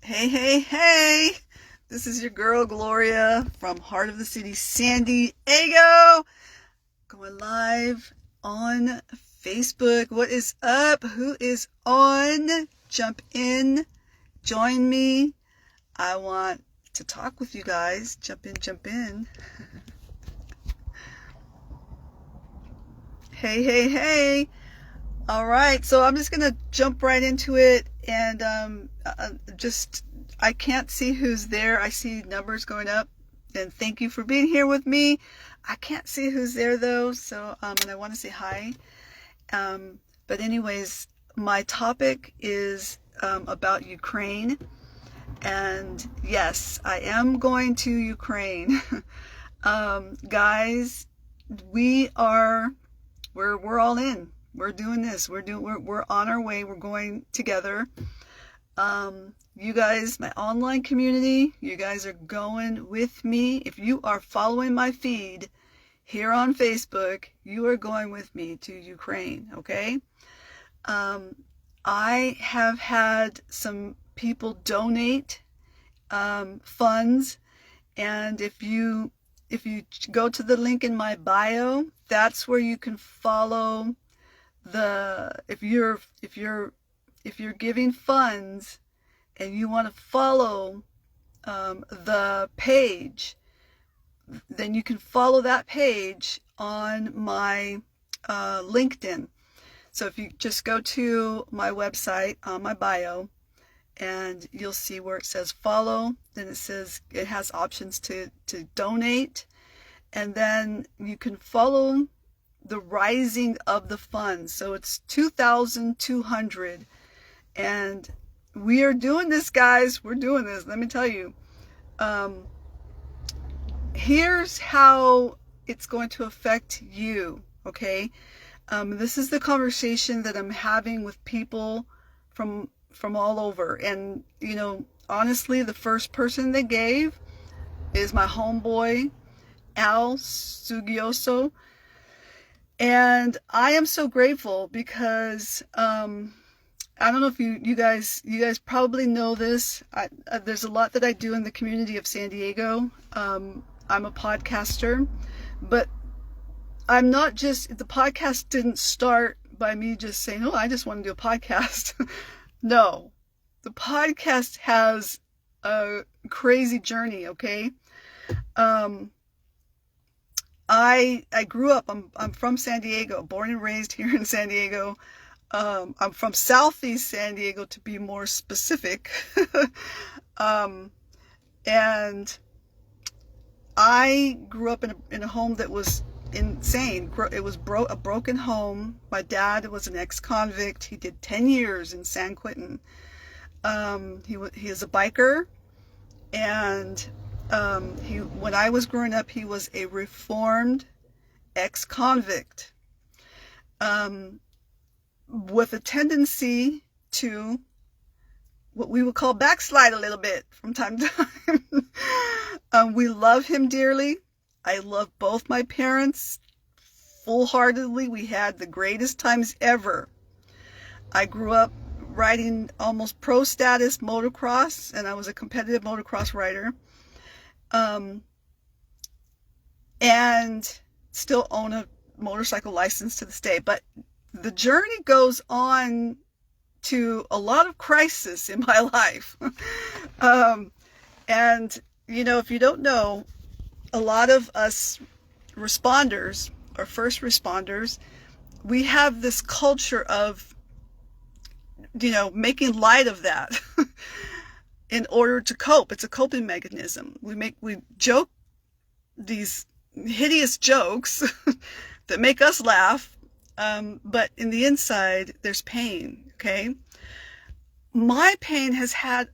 Hey, hey, hey! This is your girl Gloria from Heart of the City, San Diego, going live on Facebook. What is up? Who is on? Jump in, join me. I want to talk with you guys. Jump in, jump in. Hey, hey, hey! All right, so I'm just gonna jump right into it, and I can't see who's there. I see numbers going up, and thank you for being here with me. I can't see who's there though, so and I want to say hi. But anyways, my topic is about Ukraine, and yes, I am going to Ukraine. Guys, we're all in. We're doing this. We're on our way. We're going together. You guys, my online community, you guys are going with me. If you are following my feed here on Facebook, you are going with me to Ukraine, okay? I have had some people donate funds, and if you go to the link in my bio, that's where you can follow if you're giving funds and you want to follow the page, then you can follow that page on my LinkedIn. So if you just go to my website on my bio, and you'll see where it says follow, then it has options to donate, and then you can follow the rising of the funds. So it's 2,200, and we are doing this, guys. We're doing this. Let me tell you. Here's how it's going to affect you, okay? This is the conversation that I'm having with people from all over. And, honestly, the first person they gave is my homeboy, Al Sugioso. And I am so grateful because I don't know if you guys probably know this. There's a lot that I do in the community of San Diego. I'm a podcaster, but I'm not just, the podcast didn't start by me just saying, oh, I just want to do a podcast. No, the podcast has a crazy journey, okay? I grew up, I'm from San Diego, born and raised here in San Diego. I'm from Southeast San Diego, to be more specific. And I grew up in a home that was insane. It was a broken home. My dad was an ex-convict. He did 10 years in San Quentin. He is a biker, and when I was growing up, he was a reformed ex-convict, with a tendency to what we would call backslide a little bit from time to time. We love him dearly. I love both my parents full-heartedly. We had the greatest times ever. I grew up riding almost pro status motocross, and I was a competitive motocross rider. And still own a motorcycle license to this day. But the journey goes on to a lot of crisis in my life. And, if you don't know, a lot of us responders, or first responders, we have this culture of, making light of that in order to cope. It's a coping mechanism. We joke these hideous jokes that make us laugh, but in the inside, there's pain, okay? My pain has had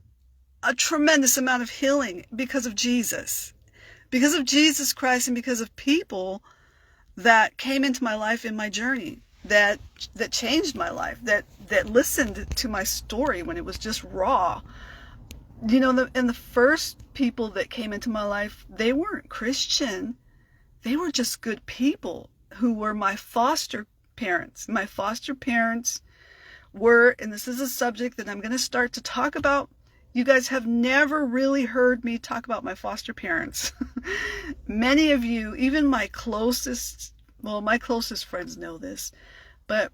a tremendous amount of healing because of Jesus Christ, and because of people that came into my life in my journey, that changed my life, that listened to my story when it was just raw. And the first people that came into my life, they weren't Christian. They were just good people who were my foster parents. My foster parents were, and this is a subject that I'm going to start to talk about You guys have never really heard me talk about my foster parents. Many of you, even my closest friends know this, but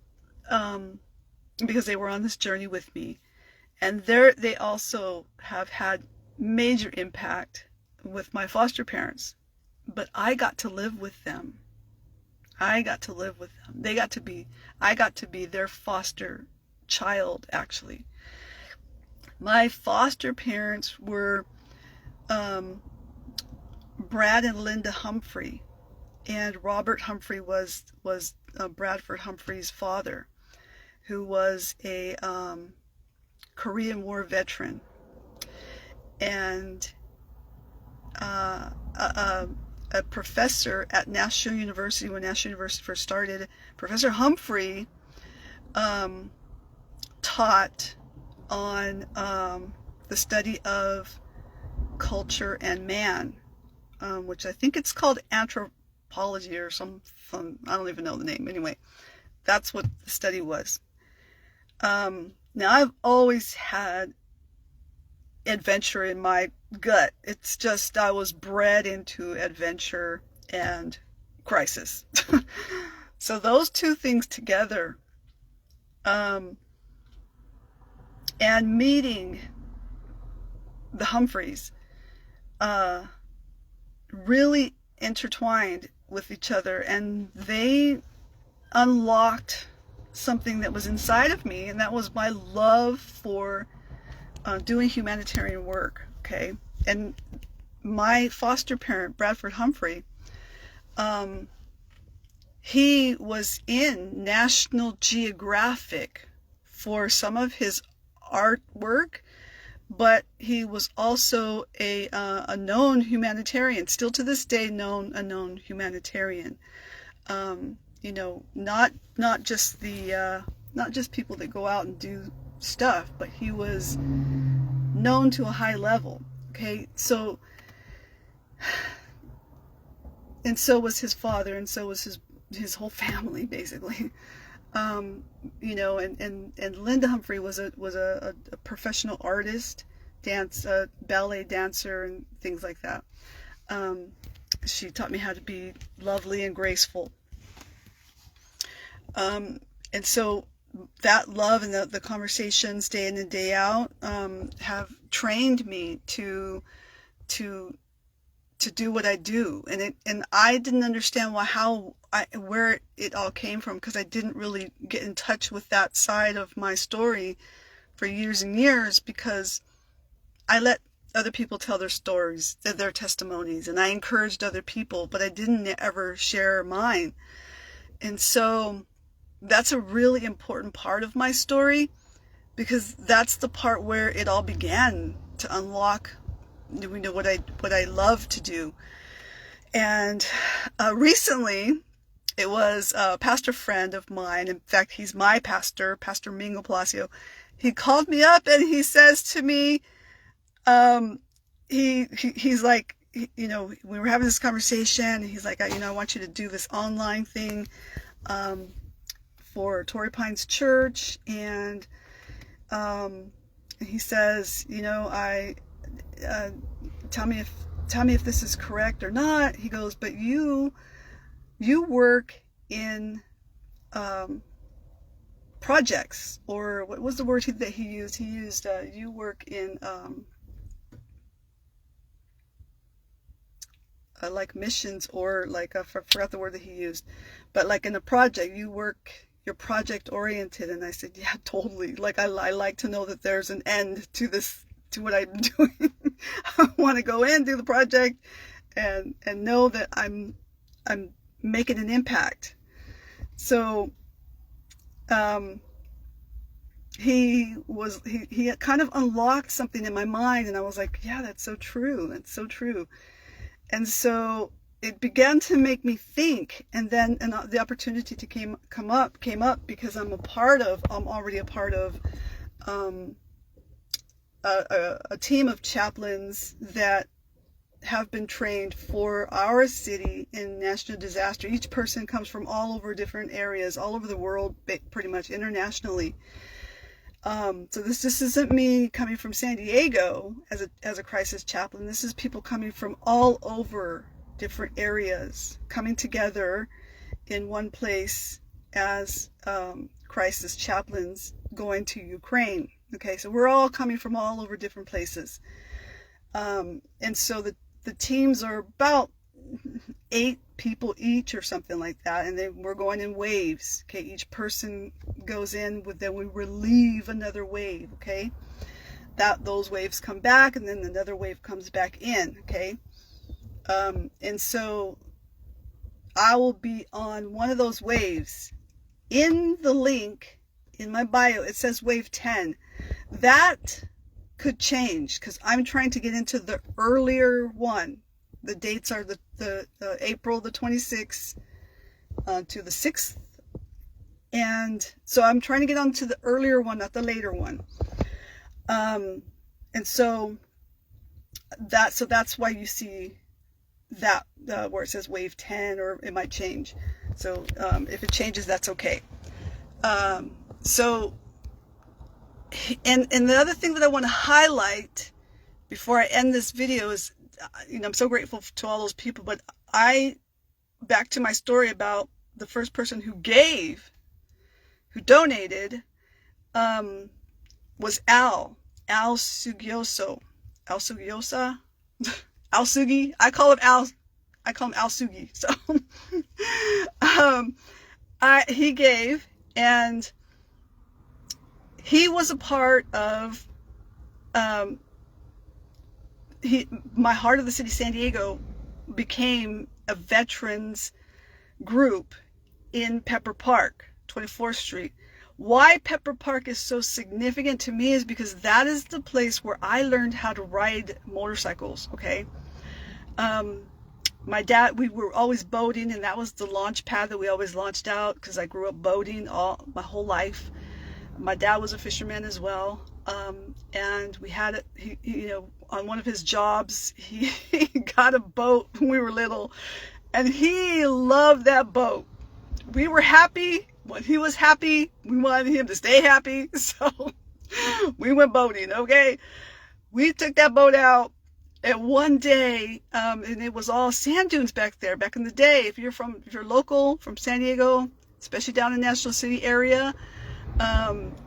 because they were on this journey with me. And they also have had major impact with my foster parents. But I got to live with them. I got to live with them. I got to be their foster child, actually. My foster parents were Brad and Linda Humphrey, and Robert Humphrey was Bradford Humphrey's father, who was a Korean War veteran, and a professor at National University when National University first started. Professor Humphrey taught on the study of culture and man, which I think it's called anthropology or some I don't even know the name. Anyway, that's what the study was. Now, I've always had adventure in my gut. It's just I was bred into adventure and crisis. So those two things together, and meeting the Humphreys, really intertwined with each other, and they unlocked something that was inside of me, and that was my love for doing humanitarian work. Okay, and my foster parent, Bradford Humphrey, he was in National Geographic for some of his artwork, but he was also a known humanitarian, still to this day a known humanitarian. You know, not just people that go out and do stuff, but he was known to a high level. Okay, so, and so was his father, and so was his whole family, basically. You know, and Linda Humphrey was a professional artist, ballet dancer, and things like that. She taught me how to be lovely and graceful. And so that love and the conversations day in and day out have trained me to do what I do, and I didn't understand where it all came from, because I didn't really get in touch with that side of my story for years and years, because I let other people tell their stories, their testimonies, and I encouraged other people, but I didn't ever share mine. And so that's a really important part of my story, because that's the part where it all began to unlock, you know, what I love to do. And recently, it was a pastor friend of mine. In fact, he's my pastor, Pastor Mingo Palacio. He called me up and he says to me, he's like, you know, we were having this conversation, and he's like, you know, I want you to do this online thing for Torrey Pines Church, and he says, you know, tell me if this is correct or not. He goes, but you work in projects, or what was the word that he used? He used you work in like missions, or like I forgot the word that he used, but like in a project, you're project oriented. And I said, yeah, totally. Like I like to know that there's an end to this, to what I'm doing. I want to go in, do the project, and know that I'm making an impact. So he kind of unlocked something in my mind, and I was like, yeah, that's so true. That's so true. And so it began to make me think, and then the opportunity to came up because I'm already a part of a team of chaplains that have been trained for our city in national disaster. Each person comes from all over different areas, all over the world, pretty much internationally. So this isn't me coming from San Diego as a crisis chaplain. This is people coming from all over different areas, coming together in one place as crisis chaplains going to Ukraine. Okay, so we're all coming from all over different places. And so the teams are about 8 people each or something like that, and we're going in waves. Okay, each person goes in, then we relieve another wave. Okay, those waves come back, and then another wave comes back in. Okay, and so I will be on one of those waves. In the link in my bio, it says wave 10. That could change because I'm trying to get into the earlier one. The dates are the April the 26th to the 6th, and so I'm trying to get onto the earlier one, not the later one. And so that's why you see that where it says wave 10, or it might change. So if it changes, that's okay. So and the other thing that I want to highlight before I end this video is, I'm so grateful to all those people, but back to my story about the first person who donated, was Al Sugiosa. Al Sugi. I call him Al Sugi. So, he gave, and he was a part of, my Heart of the City San Diego became a veterans group in Pepper Park, 24th Street. Why Pepper Park is so significant to me is because that is the place where I learned how to ride motorcycles. Okay, my dad, we were always boating, and that was the launch pad that we always launched out, because I grew up boating my whole life. My dad was a fisherman as well, and we had on one of his jobs, he got a boat when we were little, and he loved that boat. We were happy when he was happy. We wanted him to stay happy, so we went boating. Okay, we took that boat out, and one day, and it was all sand dunes back there. Back in the day, if you're local from San Diego, especially down in National City area,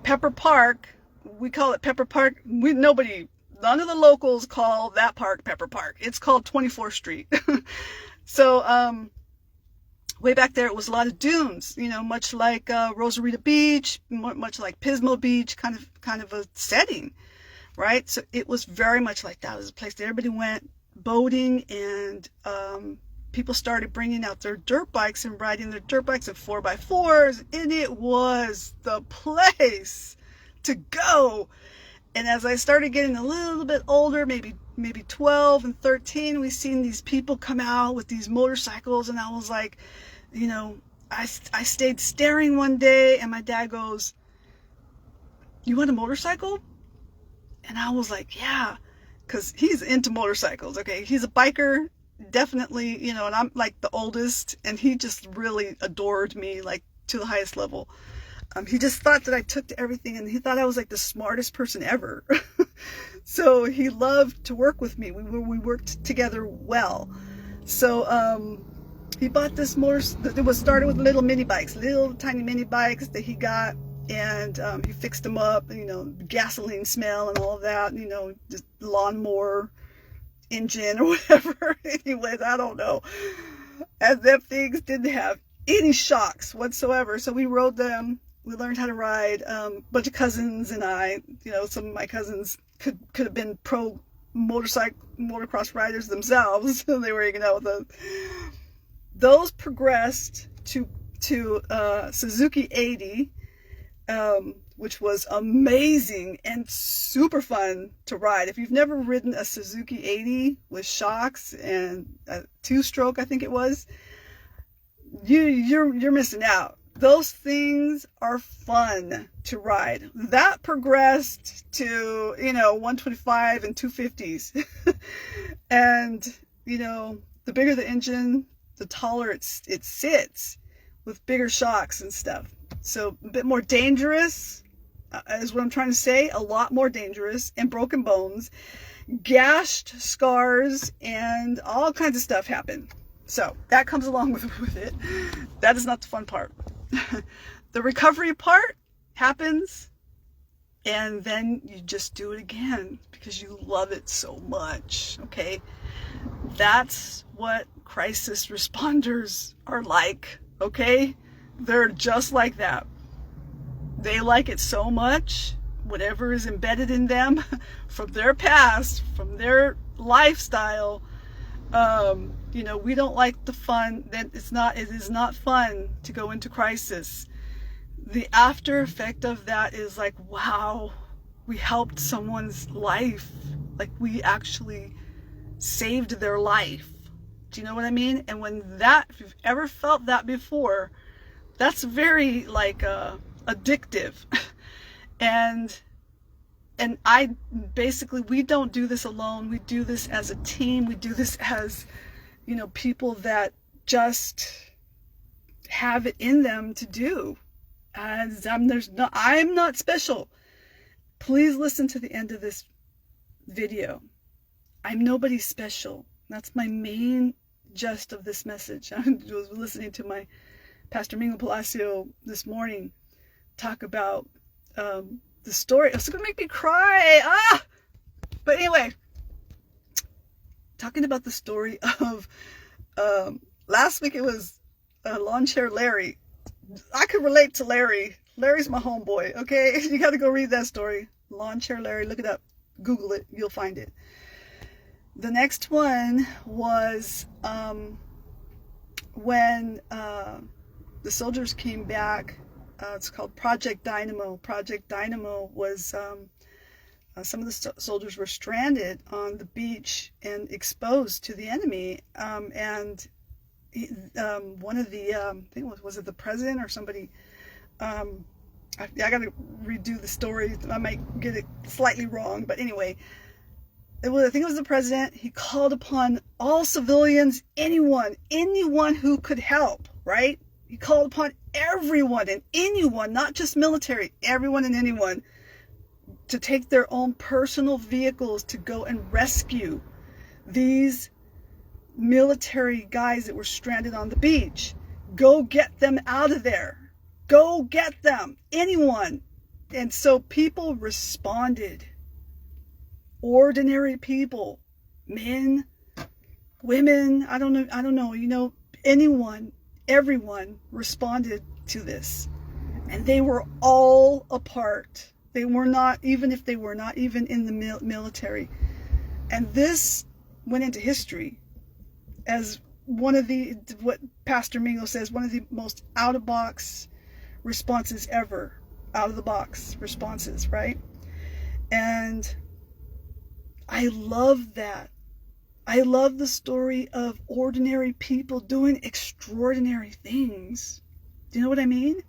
Pepper Park, we call it Pepper Park. None of the locals call that park Pepper Park. It's called 24th Street. So, way back there, it was a lot of dunes, much like Rosarita Beach, much like Pismo Beach, kind of a setting, right? So it was very much like that. It was a place that everybody went boating, and people started bringing out their dirt bikes and riding their dirt bikes and 4x4s, and it was the place to go. And as I started getting a little bit older, maybe 12 and 13, we seen these people come out with these motorcycles, and I was like, I stayed staring one day, and my dad goes, "You want a motorcycle?" And I was like, "Yeah," because he's into motorcycles. Okay, he's a biker, definitely, and I'm like the oldest, and he just really adored me, like, to the highest level. He just thought that I took to everything, and he thought I was like the smartest person ever. So he loved to work with me. We worked together well. So he bought this it was started with little tiny mini bikes that he got, and he fixed them up, gasoline smell and all of that, just lawnmower engine or whatever. Anyways, I don't know. And them things didn't have any shocks whatsoever. So we rode them. We learned how to ride. A bunch of cousins and I, some of my cousins could have been pro motocross riders themselves. So they were hanging out with us. Those progressed to Suzuki 80, which was amazing and super fun to ride. If you've never ridden a Suzuki 80 with shocks and a 2-stroke, I think it was, you're missing out. Those things are fun to ride. That progressed to 125 and 250s, and the bigger the engine, the taller it sits, with bigger shocks and stuff. So a bit more dangerous, is what I'm trying to say. A lot more dangerous, and broken bones, gashed scars, and all kinds of stuff happen. So that comes along with it. That is not the fun part. The recovery part happens, and then you just do it again because you love it so much. Okay, that's what crisis responders are like. Okay, they're just like that. They like it so much, whatever is embedded in them from their past, from their lifestyle. You know, we don't like the fun. That it is not fun to go into crisis. The after effect of that is like, wow, we helped someone's life. Like, we actually saved their life. Do you know what I mean? And when that, if you've ever felt that before, that's very like addictive. and I basically, we don't do this alone. We do this as a team. We do this as, you know, people that just have it in them to do. As I'm not special. Please listen to the end of this video. I'm nobody special. That's my main gist of this message. I was listening to my Pastor Mingo Palacio this morning talk about the story. It's going to make me cry. But anyway, talking about the story of last week, it was Lawn Chair Larry. I could relate to Larry. Larry's my homeboy, okay? You got to go read that story. Lawn Chair Larry, look it up. Google it. You'll find it. The next one was when the soldiers came back. It's called Project Dynamo. Project Dynamo was some of the soldiers were stranded on the beach and exposed to the enemy. And one of the, I think was it the president or somebody? I got to redo the story. I might get it slightly wrong, but anyway, I think it was the president. He called upon all civilians, anyone who could help, right? He called upon everyone and anyone, not just military, everyone and anyone, to take their own personal vehicles to go and rescue these military guys that were stranded on the beach. Go get them out of there. Go get them. Anyone. And so people responded. Ordinary people, men, women, I don't know, you know, anyone, everyone responded to this. And they were all a part. They were not, even if they were not even in the military. And this went into history as one of the, what Pastor Mingo says, one of the most out-of-box responses ever. Out-of-the-box responses, right? And I love that. I love the story of ordinary people doing extraordinary things. Do you know what I mean?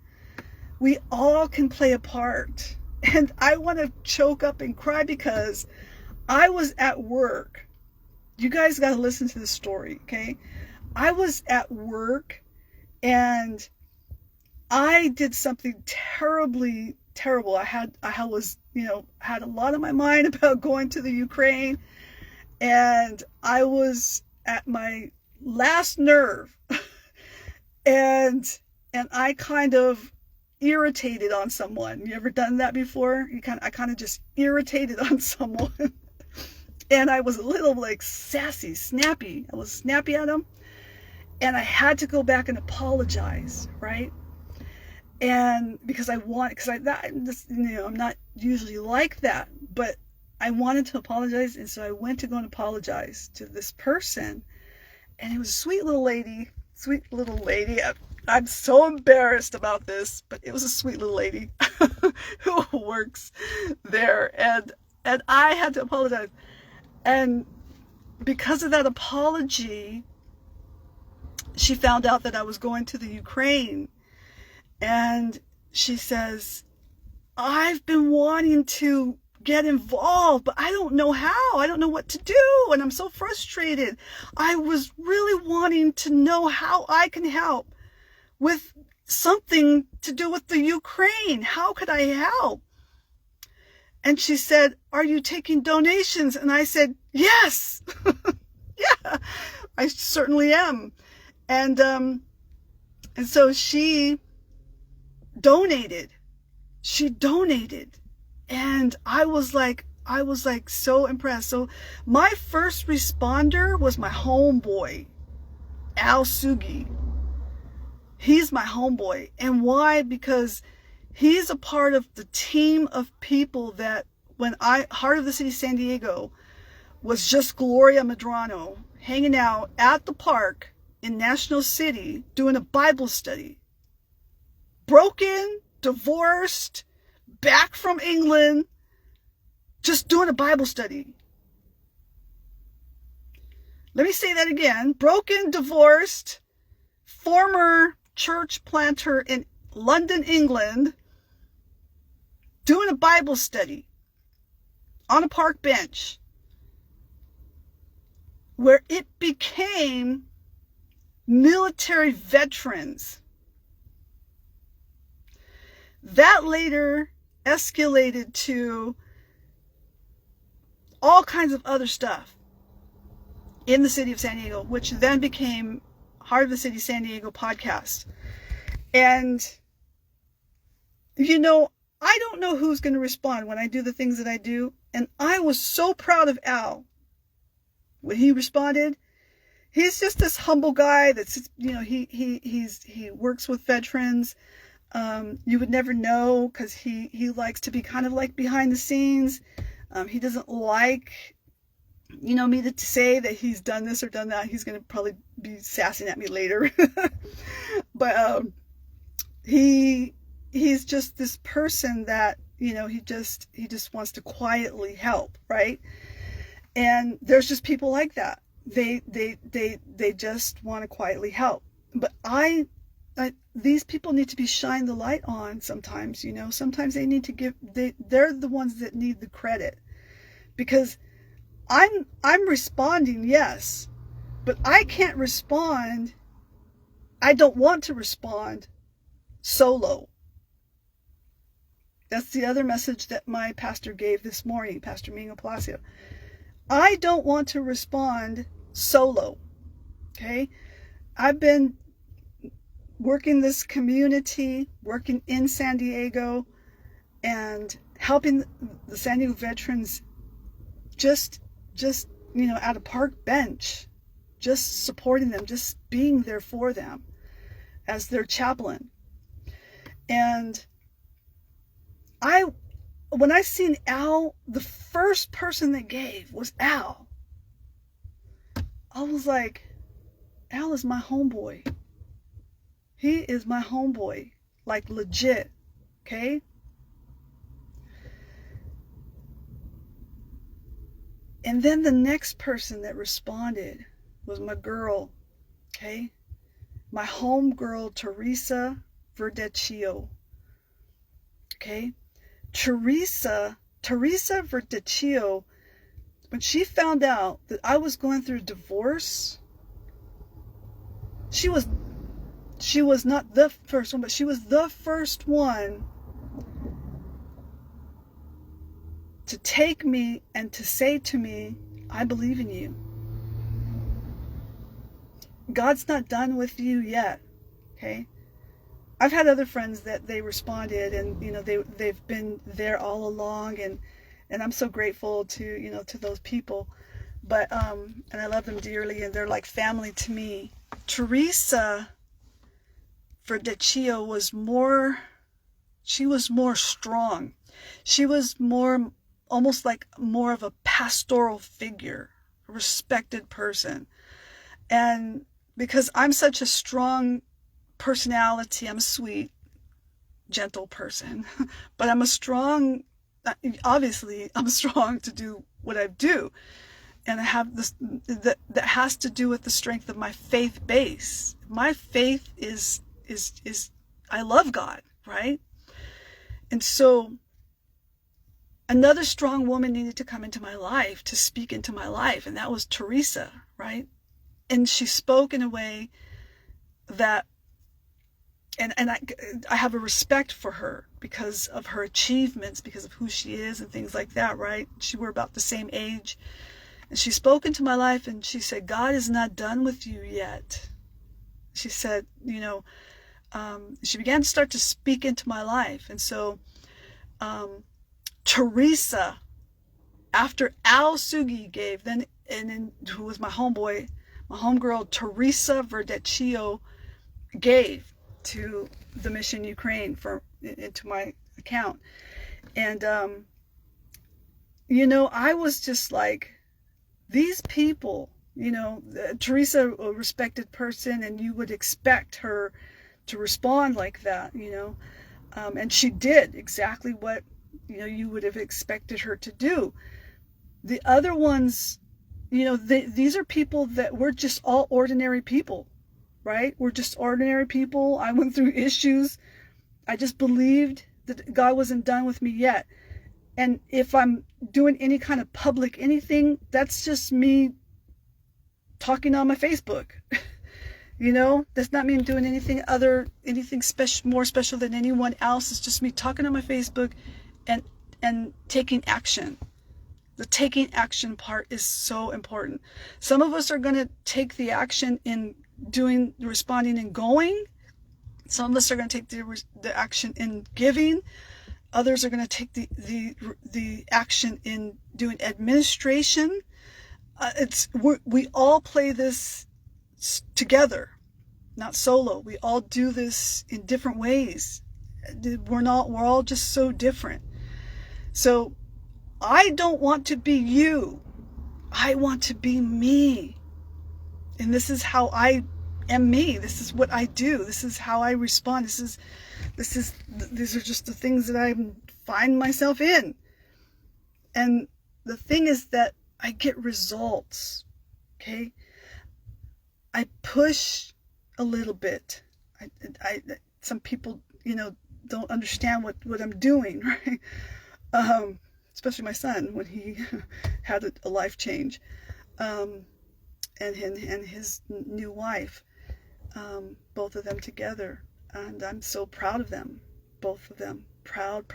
We all can play a part. And I want to choke up and cry because I was at work. You guys got to listen to the story, okay? I was at work and I did something terribly terrible. I was, you know, had a lot on my mind about going to the Ukraine, and I was at my last nerve, and I kind of irritated on someone. You ever done that before? I kind of just irritated on someone, and I was a little like sassy, snappy. I was snappy at him, and I had to go back and apologize, right? And because you know, I'm not usually like that, but I wanted to apologize, and so I went to go and apologize to this person, and it was a sweet little lady. I'm so embarrassed about this, but it was a sweet little lady who works there, and I had to apologize, and because of that apology, she found out that I was going to the Ukraine. And she says, I've been wanting to get involved, but I don't know how. I don't know what to do. And I'm so frustrated. I was really wanting to know how I can help with something to do with the Ukraine. How could I help? And she said, "Are you taking donations?" And I said, "Yes." Yeah, I certainly am. And so she donated. She donated. And I was like so impressed. So my first responder was my homeboy, Al Sugi. He's my homeboy. And why? Because he's a part of the team of people that when Heart of the City San Diego was just Gloria Medrano hanging out at the park in National City doing a Bible study. Broken, divorced, back from England, just doing a Bible study. Let me say that again. Broken, divorced, former church planter in London, England, doing a Bible study on a park bench where it became military veterans. That later escalated to all kinds of other stuff in the city of San Diego, which then became Heart of the City San Diego podcast. And, you know, I don't know who's going to respond when I do the things that I do. And I was so proud of Al when he responded. He's just this humble guy that's, you know, he works with veterans. You would never know because he likes to be kind of like behind the scenes. He doesn't like, you know, me to say that he's done this or done that. He's going to probably be sassing at me later. But he's just this person that, you know, he just wants to quietly help, right? And there's just people like that. They just want to quietly help. But these people need to be shined the light on sometimes, you know. Sometimes they need to they're the ones that need the credit. Because I'm responding, yes, but I can't respond. I don't want to respond solo. That's the other message that my pastor gave this morning, Pastor Mingo Palacio. I don't want to respond solo. Okay? I've been working this community, working in San Diego, and helping the San Diego veterans just, you know, at a park bench, just supporting them, just being there for them as their chaplain. And when I seen Al, the first person that gave was Al. I was like, Al is my homeboy. He is my homeboy, like legit, okay? And then the next person that responded was my girl, okay? My homegirl, Teresa Verdecchio, okay? Teresa Verdecchio, when she found out that I was going through divorce, she was not the first one, but she was the first one to take me and to say to me, I believe in you. God's not done with you yet, okay? I've had other friends that they responded and, you know, they've been there all along, and I'm so grateful to, you know, to those people. But, and I love them dearly, and they're like family to me. Teresa Verdecchio was more strong. She was almost like more of a pastoral figure, a respected person. And because I'm such a strong personality, I'm a sweet, gentle person, but obviously I'm strong to do what I do. And I have this, that has to do with the strength of my faith base. My faith is I love God, right? And so another strong woman needed to come into my life, to speak into my life, and that was Teresa, right? And she spoke in a way that and I have a respect for her because of her achievements, because of who she is and things like that, right? We're about the same age. And she spoke into my life and she said, God is not done with you yet. She said, she began to start to speak into my life. And so Teresa, after Al Sugi gave, then who was my homegirl, Teresa Verdecchio, gave to the Mission Ukraine into my account. And I was just like, these people, Teresa, a respected person, and you would expect her to respond like that, and she did exactly what you would have expected her to do. The other ones, these are people that we're just all ordinary people, right? We're just ordinary people. I went through issues. I just believed that God wasn't done with me yet. And if I'm doing any kind of public anything, that's just me talking on my Facebook. That's not me doing anything more special than anyone else. It's just me talking on my Facebook and taking action. The taking action part is so important. Some of us are going to take the action in responding and going. Some of us are going to take the action in giving. Others are going to take the action in doing administration. We all play this together, not solo. We all do this in different ways. We're all just so different. So I don't want to be you. I want to be me. And this is how I am me. This is what I do. This is how I respond. These are just the things that I find myself in. And the thing is that I get results. Okay? I push a little bit. Some people, don't understand what I'm doing, right? Especially my son when he had a life change, and his new wife, both of them together, and I'm so proud of them, both of them, proud.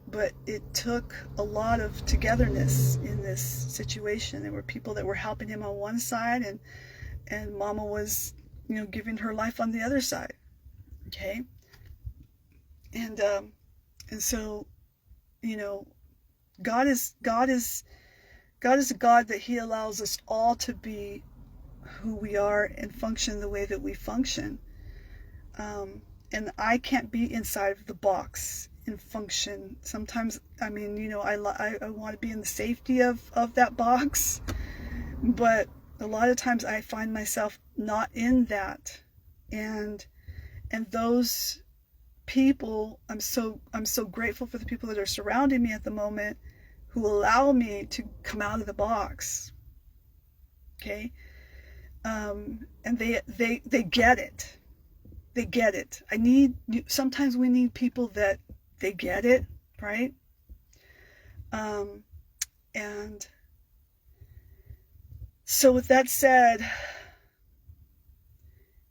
But it took a lot of togetherness in this situation. There were people that were helping him on one side, and Mama was, giving her life on the other side. Okay, and so. God is a God that He allows us all to be who we are and function the way that we function. And I can't be inside of the box and function. Sometimes, I want to be in the safety of that box, but a lot of times I find myself not in that. And those people, I'm so grateful for the people that are surrounding me at the moment who allow me to come out of the box. Okay? And they get it. They get it. Sometimes we need people that they get it, right? And so with that said,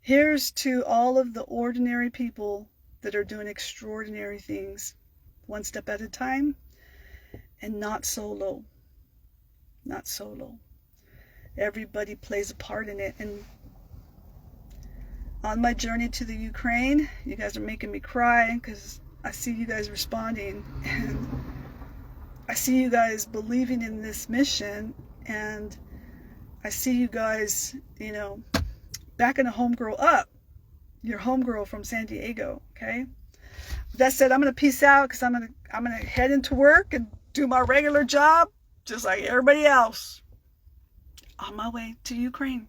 here's to all of the ordinary people that are doing extraordinary things, one step at a time, and not solo. Not solo. Everybody plays a part in it. And on my journey to the Ukraine, you guys are making me cry because I see you guys responding, and I see you guys believing in this mission, and I see you guys, backing a homegirl up. Your homegirl from San Diego, okay? That said, I'm gonna peace out because I'm gonna head into work and do my regular job, just like everybody else, on my way to Ukraine.